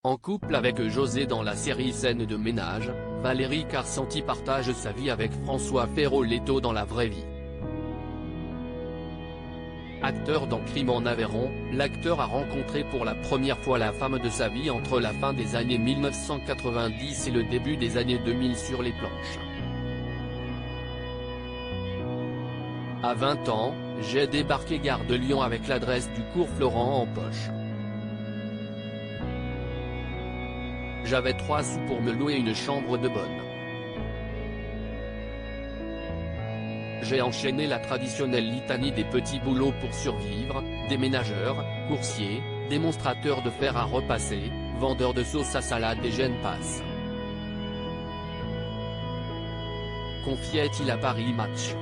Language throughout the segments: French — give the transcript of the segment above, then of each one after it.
En couple avec José dans la série Scènes de ménage, Valérie Carcenti partage sa vie avec François Feroleto dans la vraie vie. Acteur dans Crime en Aveyron, l'acteur a rencontré pour la première fois la femme de sa vie entre la fin des années 1990 et le début des années 2000 sur les planches. À 20 ans, j'ai débarqué gare de Lyon avec l'adresse du cours Florent en poche. J'avais 3 sous pour me louer une chambre de bonne. J'ai enchaîné la traditionnelle litanie des petits boulots pour survivre, déménageur, coursier, démonstrateur de fer à repasser, vendeur de sauce à salade et j'en passe. Confiait-il à Paris Match.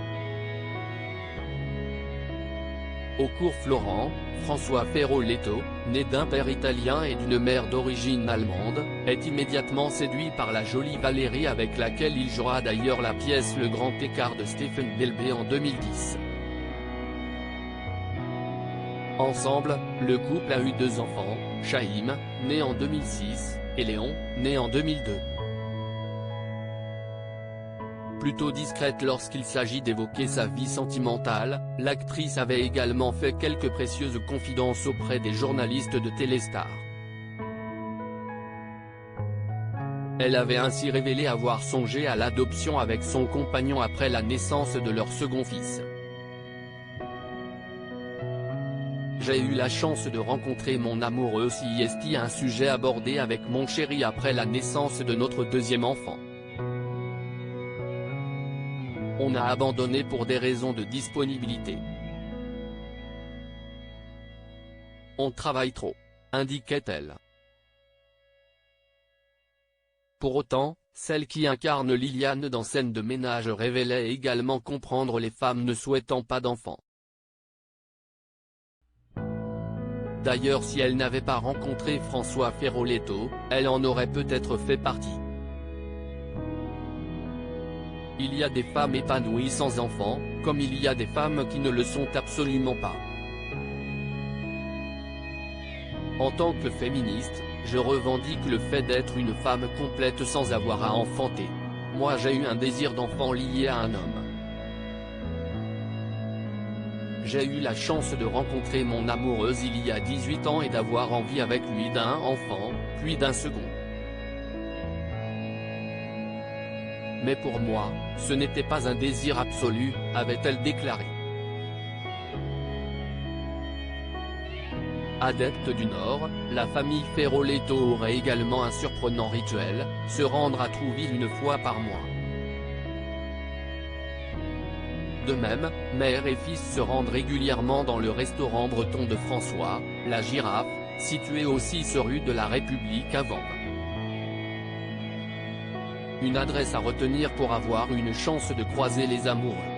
Au cours Florent, François Feroleto, né d'un père italien et d'une mère d'origine allemande, est immédiatement séduit par la jolie Valérie avec laquelle il jouera d'ailleurs la pièce Le Grand Écart de Stephen Delbé en 2010. Ensemble, le couple a eu 2 enfants, Chaim, né en 2006, et Léon, né en 2002. Plutôt discrète lorsqu'il s'agit d'évoquer sa vie sentimentale, l'actrice avait également fait quelques précieuses confidences auprès des journalistes de Téléstar. Elle avait ainsi révélé avoir songé à l'adoption avec son compagnon après la naissance de leur second fils. J'ai eu la chance de rencontrer mon amoureux si est un sujet abordé avec mon chéri après la naissance de notre deuxième enfant. On a abandonné pour des raisons de disponibilité. On travaille trop, indiquait-elle. Pour autant, celle qui incarne Liliane dans Scènes de ménage révélait également comprendre les femmes ne souhaitant pas d'enfants. D'ailleurs, si elle n'avait pas rencontré François Feroleto, elle en aurait peut-être fait partie. Il y a des femmes épanouies sans enfants, comme il y a des femmes qui ne le sont absolument pas. En tant que féministe, je revendique le fait d'être une femme complète sans avoir à enfanter. Moi j'ai eu un désir d'enfant lié à un homme. J'ai eu la chance de rencontrer mon amoureuse il y a 18 ans et d'avoir envie avec lui d'un enfant, puis d'un second. Mais pour moi, ce n'était pas un désir absolu, avait-elle déclaré. Adepte du Nord, la famille Feroleto aurait également un surprenant rituel, se rendre à Trouville une fois par mois. De même, mère et fils se rendent régulièrement dans le restaurant breton de François, la Girafe, situé au 6 rue de la République à Vanves. Une adresse à retenir pour avoir une chance de croiser les amoureux.